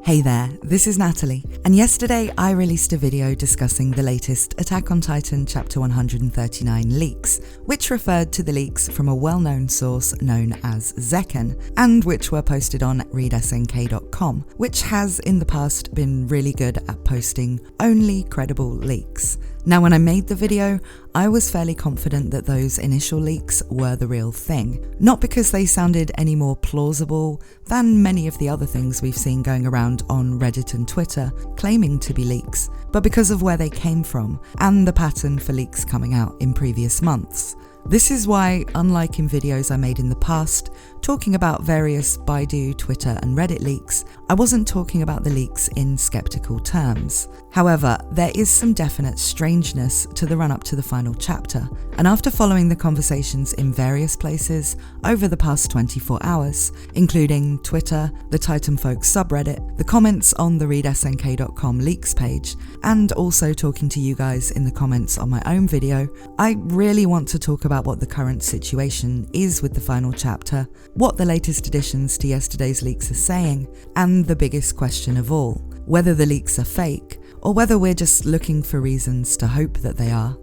Hey there, this is Natalie, and yesterday I released a video discussing the latest Attack on Titan Chapter 139 leaks, which referred to the leaks from a well-known source known as Zekken, and which were posted on readsnk.com, which has in the past been really good at posting only credible leaks. Now, when I made the video, I was fairly confident that those initial leaks were the real thing, not because they sounded any more plausible than many of the other things we've seen going around on Reddit and Twitter claiming to be leaks, but because of where they came from and the pattern for leaks coming out in previous months. This is why, unlike in videos I made in the past, talking about various Baidu, Twitter and Reddit leaks, I wasn't talking about the leaks in skeptical terms. However, there is some definite strangeness to the run-up to the final chapter, and after following the conversations in various places over the past 24 hours, including Twitter, the Titan Folks subreddit, the comments on the readsnk.com leaks page, and also talking to you guys in the comments on my own video, I really want to talk about what the current situation is with the final chapter, what the latest additions to yesterday's leaks are saying, and the biggest question of all, whether the leaks are fake, or whether we're just looking for reasons to hope that they are.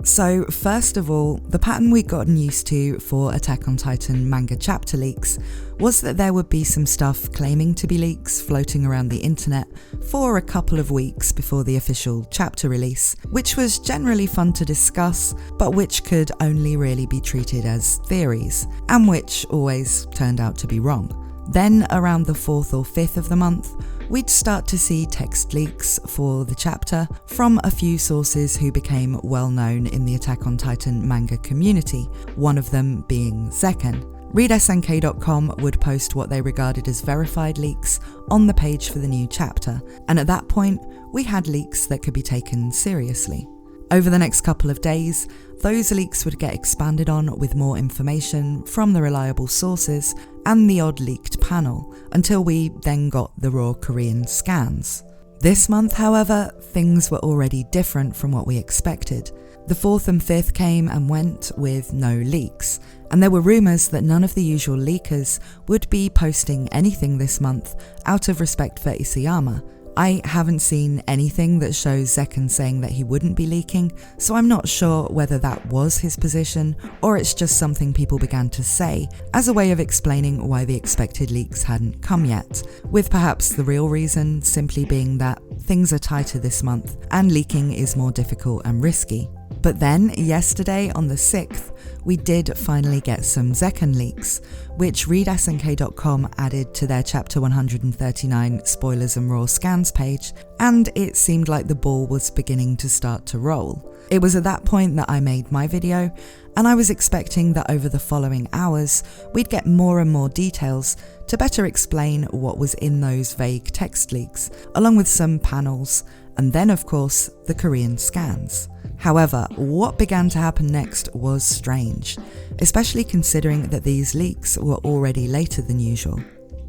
So first of all, the pattern we'd gotten used to for Attack on Titan manga chapter leaks was that there would be some stuff claiming to be leaks floating around the internet for a couple of weeks before the official chapter release, which was generally fun to discuss, but which could only really be treated as theories, and which always turned out to be wrong. Then around the 4th or 5th of the month, we'd start to see text leaks for the chapter from a few sources who became well known in the Attack on Titan manga community, one of them being Zekken. readsnk.com would post what they regarded as verified leaks on the page for the new chapter, and at that point, we had leaks that could be taken seriously. Over the next couple of days, those leaks would get expanded on with more information from the reliable sources and the odd leaked panel, until we then got the raw Korean scans. This month, however, things were already different from what we expected. The 4th and 5th came and went with no leaks, and there were rumours that none of the usual leakers would be posting anything this month out of respect for Isayama. I haven't seen anything that shows Zekken saying that he wouldn't be leaking, so I'm not sure whether that was his position or it's just something people began to say as a way of explaining why the expected leaks hadn't come yet, with perhaps the real reason simply being that things are tighter this month and leaking is more difficult and risky. But then, yesterday on the 6th, we did finally get some Zekken leaks, which readsnk.com added to their Chapter 139 spoilers and raw scans page, and it seemed like the ball was beginning to start to roll. It was at that point that I made my video, and I was expecting that over the following hours, we'd get more and more details to better explain what was in those vague text leaks, along with some panels, and then of course, the Korean scans. However, what began to happen next was strange, especially considering that these leaks were already later than usual.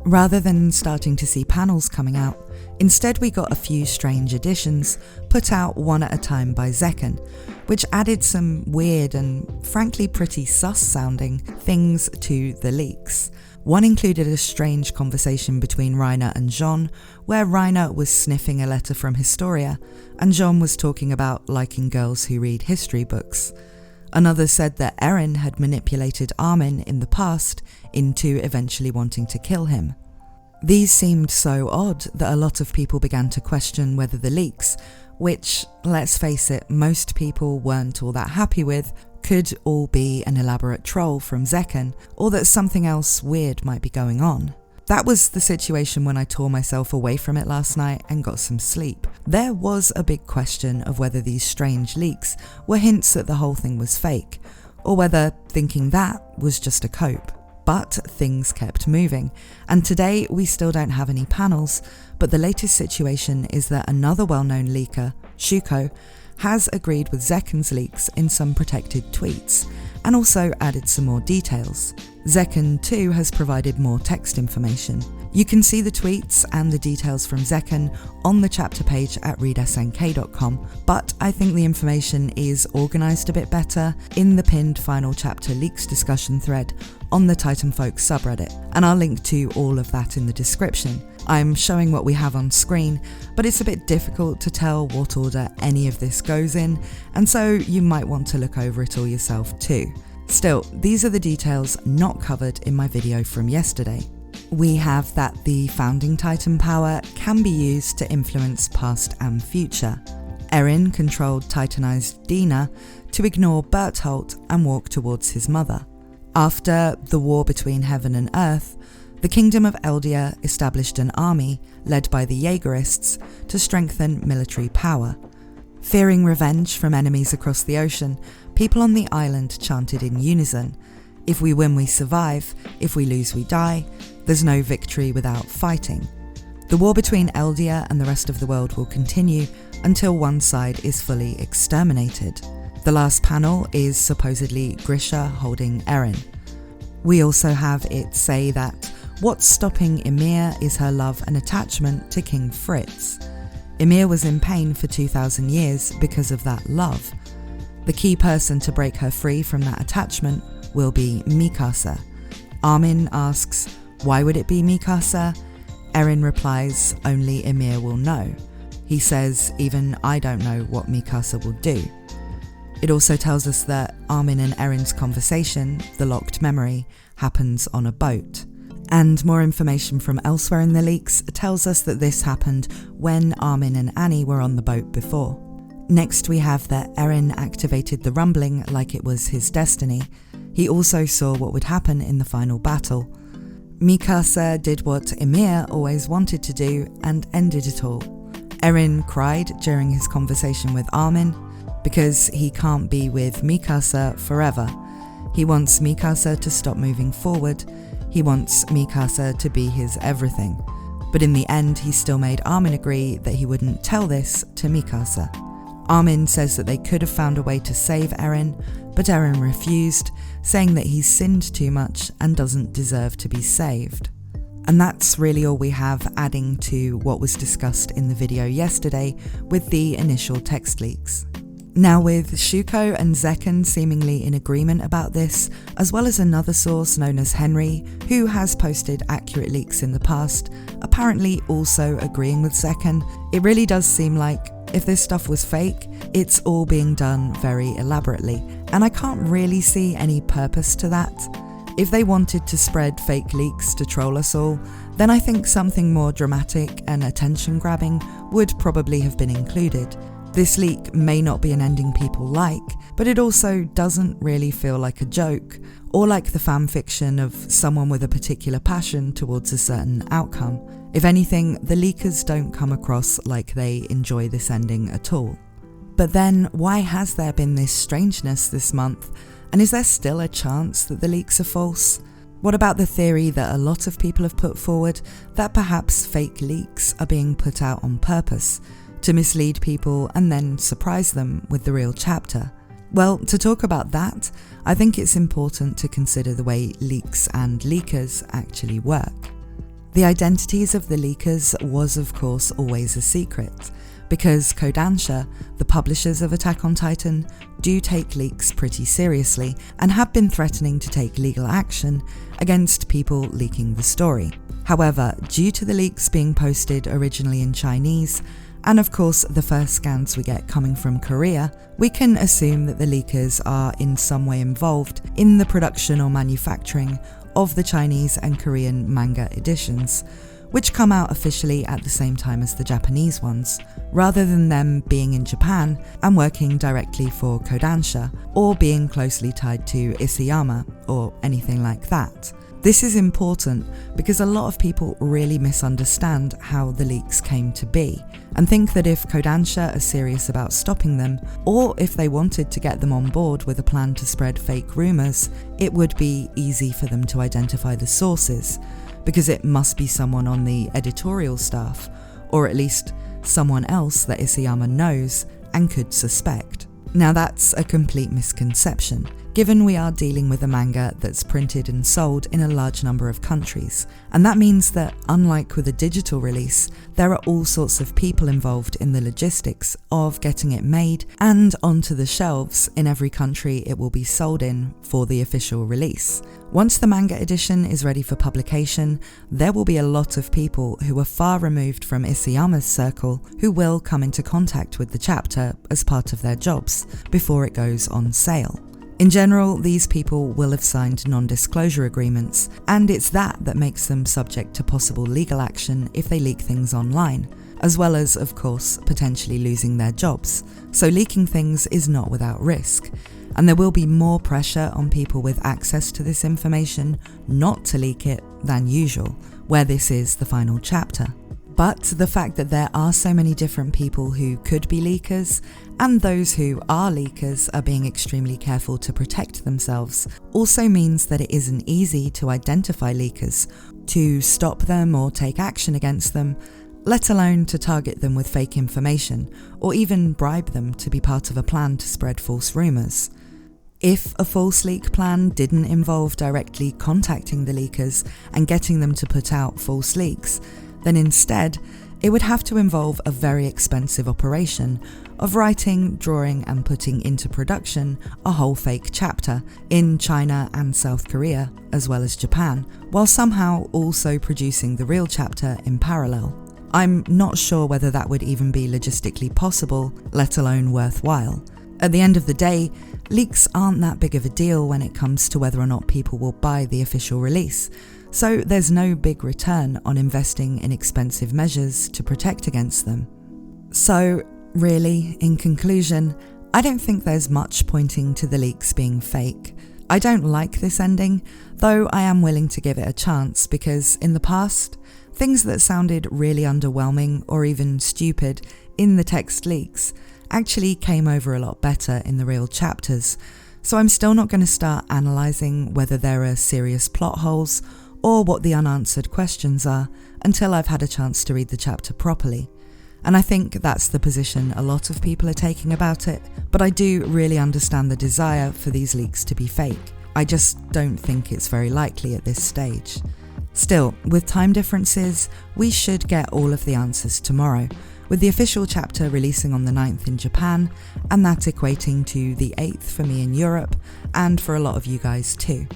Rather than starting to see panels coming out, instead we got a few strange additions put out one at a time by Zekken, which added some weird and frankly pretty sus sounding things to the leaks. One included a strange conversation between Reiner and Jean, where Reiner was sniffing a letter from Historia, and Jean was talking about liking girls who read history books. Another said that Eren had manipulated Armin in the past into eventually wanting to kill him. These seemed so odd that a lot of people began to question whether the leaks, which, let's face it, most people weren't all that happy with, could all be an elaborate troll from Zekken, or that something else weird might be going on. That was the situation when I tore myself away from it last night and got some sleep. There was a big question of whether these strange leaks were hints that the whole thing was fake, or whether thinking that was just a cope. But things kept moving, and today we still don't have any panels, but the latest situation is that another well-known leaker, Shuko, has agreed with Zekken's leaks in some protected tweets, and also added some more details. Zekken too has provided more text information. You can see the tweets and the details from Zekken on the chapter page at readsnk.com, but I think the information is organised a bit better in the pinned final chapter leaks discussion thread on the Titan Folks subreddit, and I'll link to all of that in the description. I'm showing what we have on screen, but it's a bit difficult to tell what order any of this goes in, and so you might want to look over it all yourself too. Still, these are the details not covered in my video from yesterday. We have that the founding Titan power can be used to influence past and future. Eren controlled Titanized Dina to ignore Bertholdt and walk towards his mother. After the war between heaven and earth, the kingdom of Eldia established an army led by the Jaegerists to strengthen military power. Fearing revenge from enemies across the ocean, people on the island chanted in unison, "If we win, we survive. If we lose, we die. There's no victory without fighting." The war between Eldia and the rest of the world will continue until one side is fully exterminated. The last panel is supposedly Grisha holding Eren. We also have it say that what's stopping Ymir is her love and attachment to King Fritz. Ymir was in pain for 2,000 years because of that love. The key person to break her free from that attachment will be Mikasa. Armin asks, why would it be Mikasa? Eren replies, only Ymir will know. He says, even I don't know what Mikasa will do. It also tells us that Armin and Eren's conversation, the locked memory, happens on a boat. And more information from elsewhere in the leaks tells us that this happened when Armin and Annie were on the boat before. Next we have that Eren activated the rumbling like it was his destiny. He also saw what would happen in the final battle. Mikasa did what Ymir always wanted to do and ended it all. Eren cried during his conversation with Armin because he can't be with Mikasa forever. He wants Mikasa to stop moving forward. He wants Mikasa to be his everything. But in the end, he still made Armin agree that he wouldn't tell this to Mikasa. Armin says that they could have found a way to save Eren, but Eren refused, saying that he's sinned too much and doesn't deserve to be saved. And that's really all we have adding to what was discussed in the video yesterday with the initial text leaks. Now with Shuko and Zekken seemingly in agreement about this, as well as another source known as Henry, who has posted accurate leaks in the past, apparently also agreeing with Zekken, it really does seem like if this stuff was fake, it's all being done very elaborately, and I can't really see any purpose to that. If they wanted to spread fake leaks to troll us all, then I think something more dramatic and attention-grabbing would probably have been included. This leak may not be an ending people like, but it also doesn't really feel like a joke, or like the fanfiction of someone with a particular passion towards a certain outcome. If anything, the leakers don't come across like they enjoy this ending at all. But then, why has there been this strangeness this month? And is there still a chance that the leaks are false? What about the theory that a lot of people have put forward that perhaps fake leaks are being put out on purpose to mislead people and then surprise them with the real chapter? Well, to talk about that, I think it's important to consider the way leaks and leakers actually work. The identities of the leakers was of course always a secret, because Kodansha, the publishers of Attack on Titan, do take leaks pretty seriously and have been threatening to take legal action against people leaking the story. However, due to the leaks being posted originally in Chinese, and of course the first scans we get coming from Korea, we can assume that the leakers are in some way involved in the production or manufacturing of the Chinese and Korean manga editions, which come out officially at the same time as the Japanese ones, rather than them being in Japan and working directly for Kodansha, or being closely tied to Isayama, or anything like that. This is important because a lot of people really misunderstand how the leaks came to be, and think that if Kodansha are serious about stopping them, or if they wanted to get them on board with a plan to spread fake rumours, it would be easy for them to identify the sources, because it must be someone on the editorial staff, or at least someone else that Isayama knows and could suspect. Now that's a complete misconception. given we are dealing with a manga that's printed and sold in a large number of countries. And that means that, unlike with a digital release, there are all sorts of people involved in the logistics of getting it made and onto the shelves in every country it will be sold in for the official release. Once the manga edition is ready for publication, there will be a lot of people who are far removed from Isayama's circle who will come into contact with the chapter as part of their jobs before it goes on sale. In general, these people will have signed non-disclosure agreements, and it's that makes them subject to possible legal action if they leak things online, as well as, of course, potentially losing their jobs. So leaking things is not without risk, and there will be more pressure on people with access to this information not to leak it than usual, where this is the final chapter. But the fact that there are so many different people who could be leakers, and those who are leakers are being extremely careful to protect themselves, also means that it isn't easy to identify leakers, to stop them or take action against them, let alone to target them with fake information, or even bribe them to be part of a plan to spread false rumours. If a false leak plan didn't involve directly contacting the leakers and getting them to put out false leaks, then instead, it would have to involve a very expensive operation of writing, drawing and putting into production a whole fake chapter in China and South Korea, as well as Japan, while somehow also producing the real chapter in parallel. I'm not sure whether that would even be logistically possible, let alone worthwhile. At the end of the day, leaks aren't that big of a deal when it comes to whether or not people will buy the official release. So there's no big return on investing in expensive measures to protect against them. So really, in conclusion, I don't think there's much pointing to the leaks being fake. I don't like this ending, though I am willing to give it a chance because in the past, things that sounded really underwhelming or even stupid in the text leaks actually came over a lot better in the real chapters. So I'm still not going to start analysing whether there are serious plot holes or what the unanswered questions are until I've had a chance to read the chapter properly. And I think that's the position a lot of people are taking about it, but I do really understand the desire for these leaks to be fake. I just don't think it's very likely at this stage. Still, with time differences, we should get all of the answers tomorrow, with the official chapter releasing on the 9th in Japan, and that equating to the 8th for me in Europe, and for a lot of you guys too.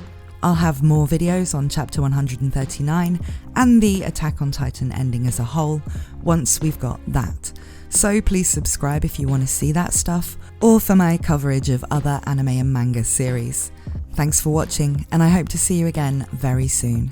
I'll have more videos on chapter 139 and the Attack on Titan ending as a whole once we've got that. So please subscribe if you want to see that stuff, or for my coverage of other anime and manga series. Thanks for watching, and I hope to see you again very soon.